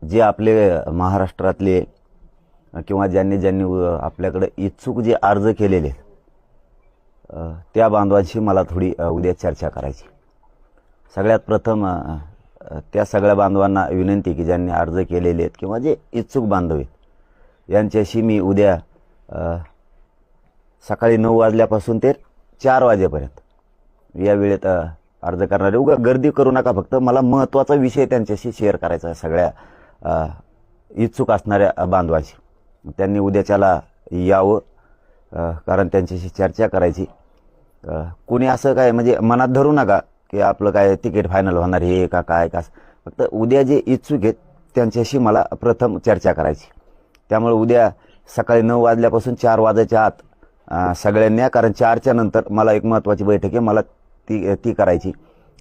जे आपले महाराष्ट्रातले किंवा ज्यांनी आपल्याकडे इच्छुक जे अर्ज केलेले त्या बांधवांशी मला थोडी उद्या चर्चा करायची। सगळ्यात प्रथम त्या सगळ्या बांधवांना विनंती की ज्यांनी अर्ज केलेले आहेत किंवा जे इच्छुक बांधव आहेत यांच्याशी मी उद्या सकाळी 9 वाजल्यापासून ते 4 वाजेपर्यंत या वेळेत अर्ज करणारे उगा गर्दी करू नका, फक्त मला महत्त्वाचा विषय त्यांच्याशी शेअर करायचा आहे सगळ्या इच्छुक असणाऱ्या बांधवांशी। त्यांनी उद्याच्याला यावं, कारण त्यांच्याशी चर्चा करायची। कोणी असं काय म्हणजे मनात धरू नका की आपलं काय तिकीट फायनल होणार हे का काय का, फक्त उद्या जे इच्छुक आहेत त्यांच्याशी मला प्रथम चर्चा करायची। त्यामुळे उद्या सकाळी 9 वाजल्यापासून 4 वाजायच्या आत सगळ्यांनी, कारण 4च्या नंतर मला एक महत्त्वाची बैठक आहे, मला ती करायची।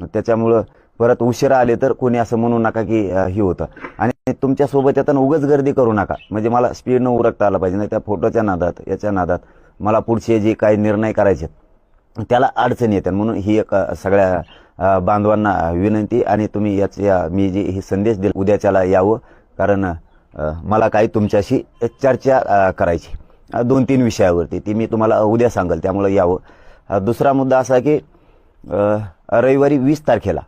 त्याच्यामुळं परत उशिरा आले तर कोणी असं म्हणू नका की ही होतं। आणि तुमच्यासोबत येताना उगाच गर्दी करू नका, म्हणजे मला स्पीडनं उरकता आलं पाहिजे, नाही त्या फोटोच्या नादात याच्या नादात मला पुढचे जे काही निर्णय करायचे त्याला अडचणी येतात। म्हणून ही एक सगळ्या बांधवांना विनंती, आणि तुम्ही मी जे ही संदेश दिला उद्याच्याला यावं, कारण मला काही तुमच्याशी चर्चा करायची 2-3 विषयावरती, ती मी तुम्हाला उद्या सांगेल, त्यामुळे यावं। दुसरा मुद्दा असा की रविवारी 20 तारखेला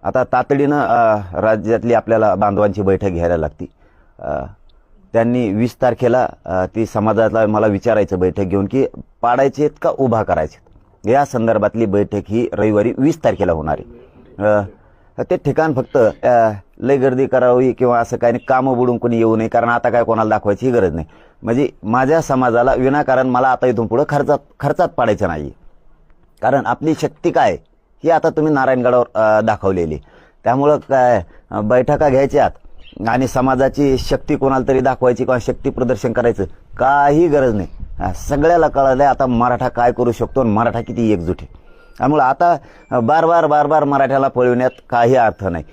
आता तातडीनं राज्यातली आपल्याला बांधवांची बैठक घ्यायला लागती। त्यांनी 20 तारखेला ती समाजाला मला विचारायचं बैठक घेऊन की पाडायचे आहेत का उभा करायचे, या संदर्भातली बैठक ही रविवारी 20 तारखेला होणार आहे। ते ठिकाण फक्त लय गर्दी करावी किंवा असं काही नाही, कामं बुडून कोणी येऊ नये, कारण आता काय कोणाला दाखवायची ही गरज नाही। म्हणजे माझ्या समाजाला विनाकारण मला आता इथून पुढे खर्चात पाडायचं नाही, कारण आपली शक्ती काय ही आता तुम्ही नारायणगडावर दाखवलेली। त्यामुळं काय बैठका घ्यायच्यात आणि समाजाची शक्ती कोणाला तरी दाखवायची किंवा शक्ती प्रदर्शन करायचं काही गरज नाही। सगळ्याला कळलंय आता मराठा काय करू शकतो आणि मराठा किती एकजूट आहे। त्यामुळे आता बार बार मराठ्याला पळविण्यात काही अर्थ नाही।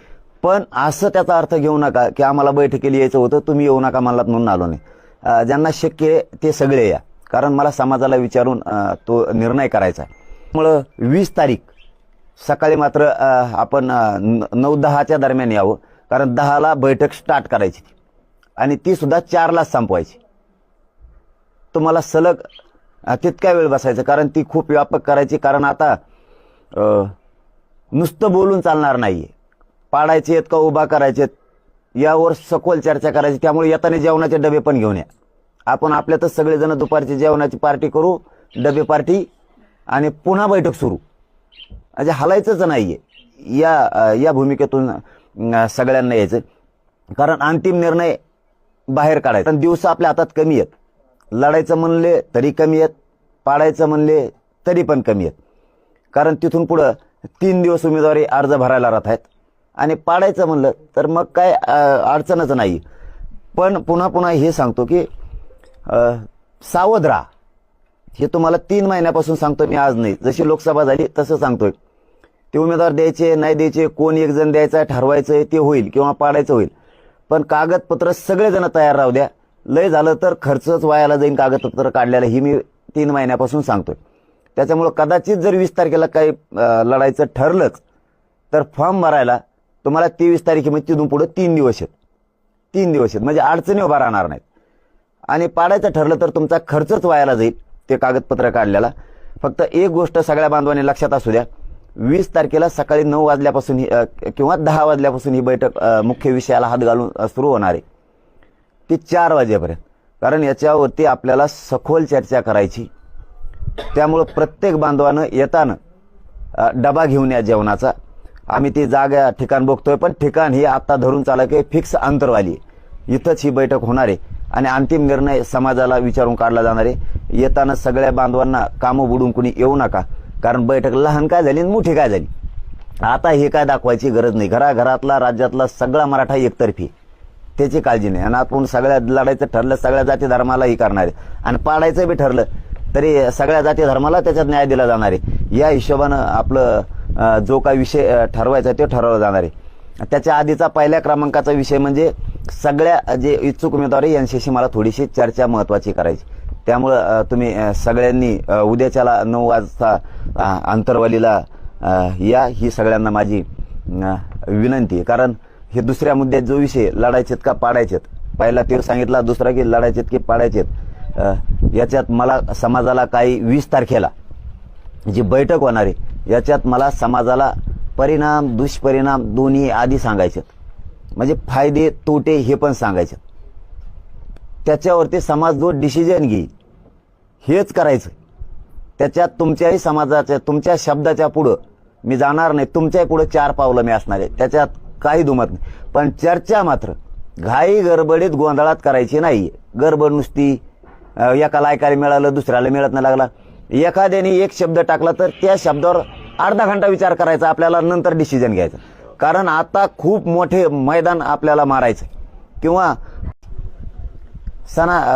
पण असं त्याचा अर्थ घेऊ नका की आम्हाला बैठकीला यायचं होतं, तुम्ही येऊ नका म्हणलात म्हणून आलो नाही। ज्यांना शक्य आहे ते सगळे या, कारण मला समाजाला विचारून तो निर्णय करायचा आहे। त्यामुळं 20 तारीख सकाळी मात्र आपण 9-10च्या दरम्यान यावं, कारण 10ला बैठक स्टार्ट करायची आणि ती सुद्धा 4ला संपवायची। तुम्हाला सलग तितका वेळ बसायचं, कारण ती खूप व्यापक करायची, कारण आता नुसतं बोलून चालणार नाहीये, पाडायचे आहेत का उभा करायचे यावर सखोल चर्चा करायची। त्यामुळे येताना जेवणाचे डबे पण घेऊन या, आपण आपल्यातच सगळेजण दुपारची जेवणाची पार्टी करू, डबे पार्टी, आणि पुन्हा बैठक सुरू, म्हणजे हलायचंच नाहीये। या भूमिकेतून सगळ्यांना यायचं, कारण अंतिम निर्णय बाहेर काढायचा। दिवस आपल्या हातात कमी आहेत, लढायचं म्हणले तरी कमी आहेत, पाडायचं म्हणले तरी पण कमी आहेत, कारण तिथून पुढं 3 दिवस उमेदवारी अर्ज भरायला राहत आहेत, आणि पाडायचं म्हणलं तर मग काय अडचणच नाही। पण पुन्हा हे सांगतो की सावध राहा, हे तुम्हाला 3 महिन्यापासून सांगतोय मी, आज नाही, जशी लोकसभा झाली तसं सांगतोय। ते उमेदवार द्यायचे नाही द्यायचे, कोण एक जण द्यायचा ठरवायचं ते होईल किंवा पाडायचं होईल, पण कागदपत्र सगळेजण तयार राहू द्या। लय झालं तर खर्चच वायाला जाईन कागदपत्र काढल्याला, ही मी 3 महिन्यापासून सांगतोय। त्याच्यामुळे कदाचित जर 20 तारखेला काही लढायचं ठरलंच तर फॉर्म भरायला तुम्हाला 23 तारखेमध्ये तिथून पुढे 3 दिवस आहेत, म्हणजे अडचणी उभा राहणार नाहीत। आणि पाडायचं ठरलं तर तुमचा खर्चच वायाला जाईल ते कागदपत्र काढल्याला। फक्त एक गोष्ट सगळ्या बांधवांनी लक्षात असू द्या, 20 तारखेला सकाळी 9 वाजल्यापासून किंवा 10 वाजल्यापासून ही बैठक मुख्य विषयाला हात घालून सुरू होणार आहे, ती 4 वाजेपर्यंत, कारण याच्यावरती आपल्याला सखोल चर्चा करायची। त्यामुळं प्रत्येक बांधवानं येताना डबा घेऊन या जेवणाचा। आम्ही ती जागा ठिकाण बघतोय, पण ठिकाण ही आता धरून चाला की फिक्स अंतरवाली आहे, इथंच ही बैठक होणार आहे आणि अंतिम निर्णय समाजाला विचारून काढला जाणार आहे। येताना सगळ्या बांधवांना कामं बुडून कुणी येऊ नका, कारण बैठक लहान काय झाली मोठी काय झाली आता हे काय दाखवायची गरज नाही। घराघरातला राज्यातला सगळा मराठा एकतर्फी, त्याची काळजी नाही। आणि आपण सगळ्या लढायचं ठरलं सगळ्या जाती धर्मालाही करणार आहे, आणि पाडायचं बी ठरलं तरी सगळ्या जाती धर्माला त्याच्यात न्याय दिला जाणार आहे। या हिशोबानं आपलं जो काही विषय ठरवायचा ते ठरवला जाणार आहे। त्याच्या आधीचा पहिल्या क्रमांकाचा विषय म्हणजे सगळ्या जे इच्छुक उमेदवार यांच्याशी मला थोडीशी चर्चा महत्त्वाची करायची। त्यामुळं तुम्ही सगळ्यांनी उद्याच्याला 9 वाजता अंतरवालीला या, ही सगळ्यांना माझी विनंती आहे। कारण हे दुसऱ्या मुद्द्यात जो विषय लढायचेत का पाडायचेत, पहिला ते सांगितला, दुसरा की लढायचेत की पाडायचेत, याच्यात मला समाजाला काही 20 तारखेला जी बैठक होणार आहे याच्यात मला समाजाला परिणाम दुष्परिणाम दोन्ही आधी सांगायचेत, म्हणजे फायदे तोटे हे पण सांगायचे. त्याच्यावरती समाज जो डिसिजन घेईल हेच करायचं. त्याच्यात तुमच्याही समाजाच्या तुमच्या शब्दाच्या पुढं मी जाणार नाही, तुमच्याही पुढे 4 पावलं मी असणार आहे, त्याच्यात काही दुमत नाही. पण चर्चा मात्र घाई गडबडीत गोंधळात करायची नाही. गडबड नुसती एकाला ऐकायला मिळालं दुसऱ्याला मिळत नाही लागला, एखाद्याने एक शब्द टाकला तर त्या शब्दावर अर्धा घंटा विचार करायचा आपल्याला, नंतर डिसिजन घ्यायचं. कारण आता खूप मोठे मैदान आपल्याला मारायचं, किंवा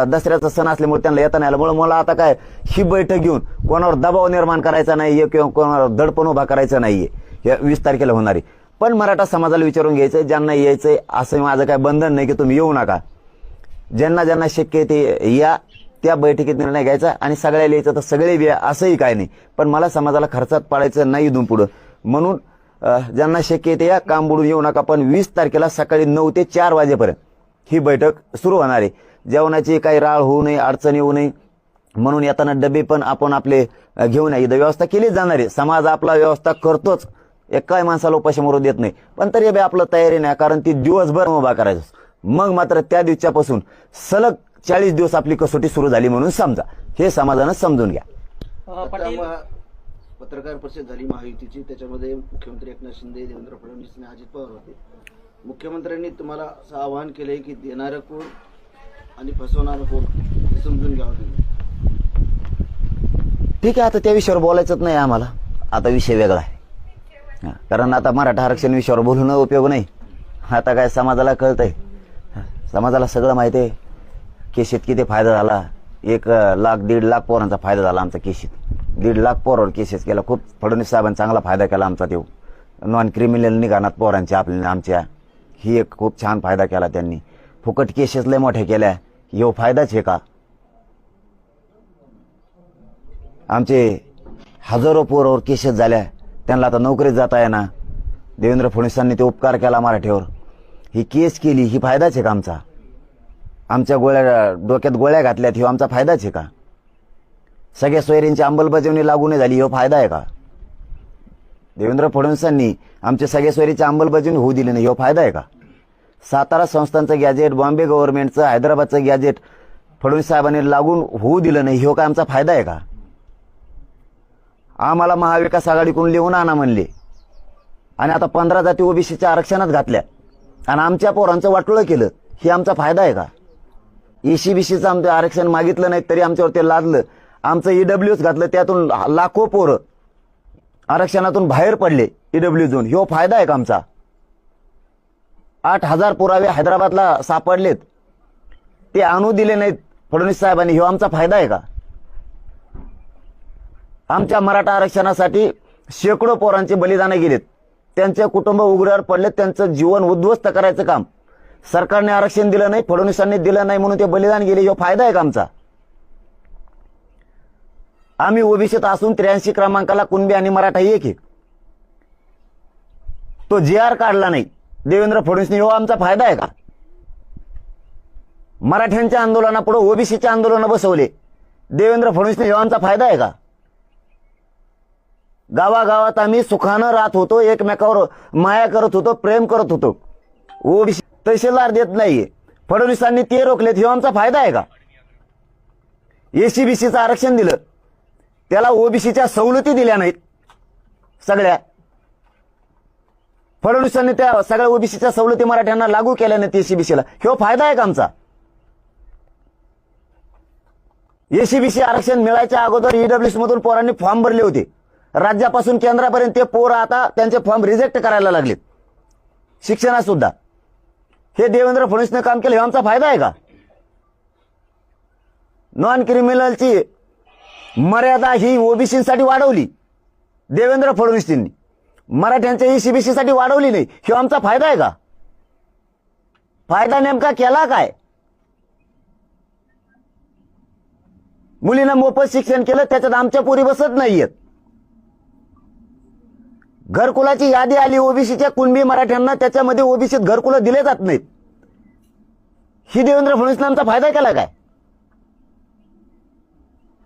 दसऱ्याचा सण असल्यामुळे त्यांना येता नाही आल्यामुळे मला आता काय ही बैठक घेऊन कोणावर दबाव निर्माण करायचा नाहीये किंवा कोणावर दडपण उभा करायचा नाहीये. या 20 तारखेला होणारी पण मराठा समाजाला विचारून घ्यायचंय, ज्यांना यायचंय असं माझं काय बंधन नाही की तुम्ही येऊ नका. ज्यांना ज्यांना शक्य आहे ते या, त्या बैठकीत निर्णय घ्यायचा आणि सगळ्याला यायचं तर सगळे या असंही काय नाही. पण मला समाजाला खर्चात पाडायचं नाही इथून पुढं, म्हणून ज्यांना शक्य आहे ते या, काम बुडून येऊ नका. पण 20 तारखेला सकाळी 9 ते 4 वाजेपर्यंत ही बैठक सुरू होणार आहे. जेवणाची काही राळ होऊ नये, अडचणी होऊ नये म्हणून येताना डबे पण आपण आपले घेऊन या. व्यवस्था केलीच जाणार आहे, समाज आपला व्यवस्था करतोच, एकाही माणसाला उपाशी मरू देत नाही. पण तरी आपलं तयारी नाही, कारण ती दिवसभर उभा करायचं. मग मात्र त्या दिवसापासून सलग 40 दिवस आपली कसोटी सुरू झाली म्हणून समजा, हे समाजानं समजून घ्या. पत्रकार परिषद झाली महायुतीची, त्याच्यामध्ये मुख्यमंत्री एकनाथ शिंदे, देवेंद्र फडणवीस आणि अजित पवार होते. मुख्यमंत्र्यांनी तुम्हाला असं आवाहन केलंय की देणारं कोण आणि फसवणारं कोण हे समजून घ्यावं तुम्ही. ठीक आहे, आता त्या विषयावर बोलायचंच नाही आम्हाला, आता विषय वेगळा आहे. कारण आता मराठा आरक्षण विषयावर बोलून उपयोग नाही. आता काय समाजाला कळतंय, समाजाला सगळं माहिती आहे. केशीत किती फायदा झाला, 1 लाख 1.5 लाख पोरांचा फायदा झाला आमचा केशीत. 1.5 लाख पोरावर केसेस केला. खूप फडणवीस साहेबांनी चांगला फायदा केला आमचा. तो नॉन क्रिमिनल निघाणात पोरांच्या आमच्या ही एक खूप छान फायदा केला त्यांनी. फुकट केसेस लय मोठ्या केल्या, ह्यो फायदाच आहे का? आमचे हजारो पोरावर केसेस झाल्या, त्यांना आता नोकरीत जाता येईना. देवेंद्र फडणवीसांनी ते उपकार केला मराठीवर, ही केस केली, ही फायदाच आहे का आमचा? आमच्या डोक्यात गोळ्या घातल्यात, ह्यो आमचा फायदाच आहे का? सगळ्या सोयरींची अंमलबजावणी लागू नाही झाली, ह्यो फायदा आहे का? देवेंद्र फडणवीसांनी आमच्या सगळ्या सोयरीची अंमलबजावणी होऊ दिली नाही, ह्यो फायदा आहे का? सातारा संस्थांचं गॅजेट, बॉम्बे गव्हर्नमेंटचं, हैदराबादचं गॅजेट फडणवीस साहेबांनी लागून होऊ दिलं नाही, ह्यो काय आमचा फायदा आहे का? आम्हाला महाविकास आघाडीकडून लिहून आणा म्हणले आणि आता 15 जाती ओबीसीच्या आरक्षणात घातल्या आणि आमच्या पोरांचं वाटोळं केलं, हे आमचा फायदा आहे का? ईसीबीसीचं आमचं आरक्षण मागितलं नाही तरी आमच्यावर ते लादलं, आमचं ईडब्ल्यूच घातलं, त्यातून लाखो पोरं आरक्षणातून बाहेर पडले ईडब्ल्यू झोन, ह्यो फायदा आहे का आमचा? 8,000 पुरावे हैदराबादला सापडलेत, ते आणू दिले नाहीत फडणवीस साहेबांनी, ह्यो आमचा फायदा आहे का? आमच्या मराठा आरक्षणासाठी शेकडो पोरांचे बलिदान गेलेत, त्यांचे कुटुंब उघड्यावर पडले, त्यांचं जीवन उद्ध्वस्त करायचं काम सरकारने आरक्षण दिलं नाही, फडणवीसांनी दिलं नाही म्हणून ते बलिदान गेले, ह्यो फायदा आहे का आमचा? आम्ही ओबीसीत असून 83 क्रमांकाला कुणबी आणि मराठा एक आहे, तो JR काढला नाही देवेंद्र फडणवीसने, ह्यो आमचा फायदा आहे का? मराठ्यांच्या आंदोलनापुढे ओबीसीच्या आंदोलन बसवले देवेंद्र फडणवीसने, ह्यो आमचा फायदा आहे का? गावागावात आम्ही सुखानं राहत होतो, एकमेकावर माया करत होतो, प्रेम करत होतो. ओबीसी तहसीलदार देत नाहीये, फडणवीसांनी ते रोखलेत, ह्यो आमचा फायदा आहे का? एसीबीसीचं आरक्षण दिलं, त्याला ओबीसीच्या सवलती दिल्या नाहीत सगळ्या, फडणवीसांनी त्या सगळ्या ओबीसीच्या सवलती मराठ्यांना लागू केल्या नाहीत एसीबीसीला, ह्यो फायदा आहे का आमचा? एसीबीसी आरक्षण मिळायच्या अगोदर ईडब्ल्यूसी मधून पोरांनी फॉर्म भरले होते, राज्यापासून केंद्रापर्यंत ते पोरं आता त्यांचे फॉर्म रिजेक्ट करायला लागलेत शिक्षणात सुद्धा. हे देवेंद्र फडणवीसने काम केलं, हे आमचा फायदा आहे का? नॉन क्रिमिनलची मर्यादा ही ओबीसीसाठी वाढवली देवेंद्र फडणवीसांनी, मराठ्यांच्या ईसीबीसी साठी वाढवली नाही, हे आमचा फायदा आहे का? फायदा नेमका केला काय? मुलींना मोफत शिक्षण केलं, त्याच्यात आमच्या पोरी बसत नाहीयेत. घरकुलाची यादी आली ओबीसीच्या कुणबी मराठ्यांना, त्याच्यामध्ये ओबीसीत घरकुलं दिले जात नाहीत. ही देवेंद्र फडणवीसांचा फायदा केला काय?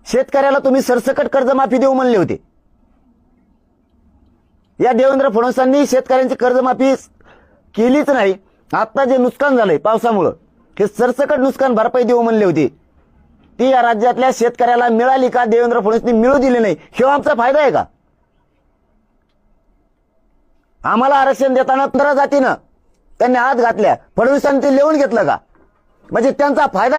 शेतकऱ्याला तुम्ही सरसकट कर्जमाफी देऊ म्हणले होते. या देवेंद्र फडणवीसांनी शेतकऱ्यांची कर्जमाफी केलीच नाही. आता जे नुकसान झालंय पावसामुळं, हे सरसकट नुकसान भरपाई देऊ म्हणले होते, ती या राज्यातल्या शेतकऱ्याला मिळाली का? देवेंद्र फडणवीसांनी मिळू दिली नाही. हे आमचा फायदा आहे का? आम्हाला आरक्षण देताना 15 जातीनं त्यांनी हात घातल्या, फडणवीसांनी ते लिहून घेतलं का? म्हणजे त्यांचा फायदा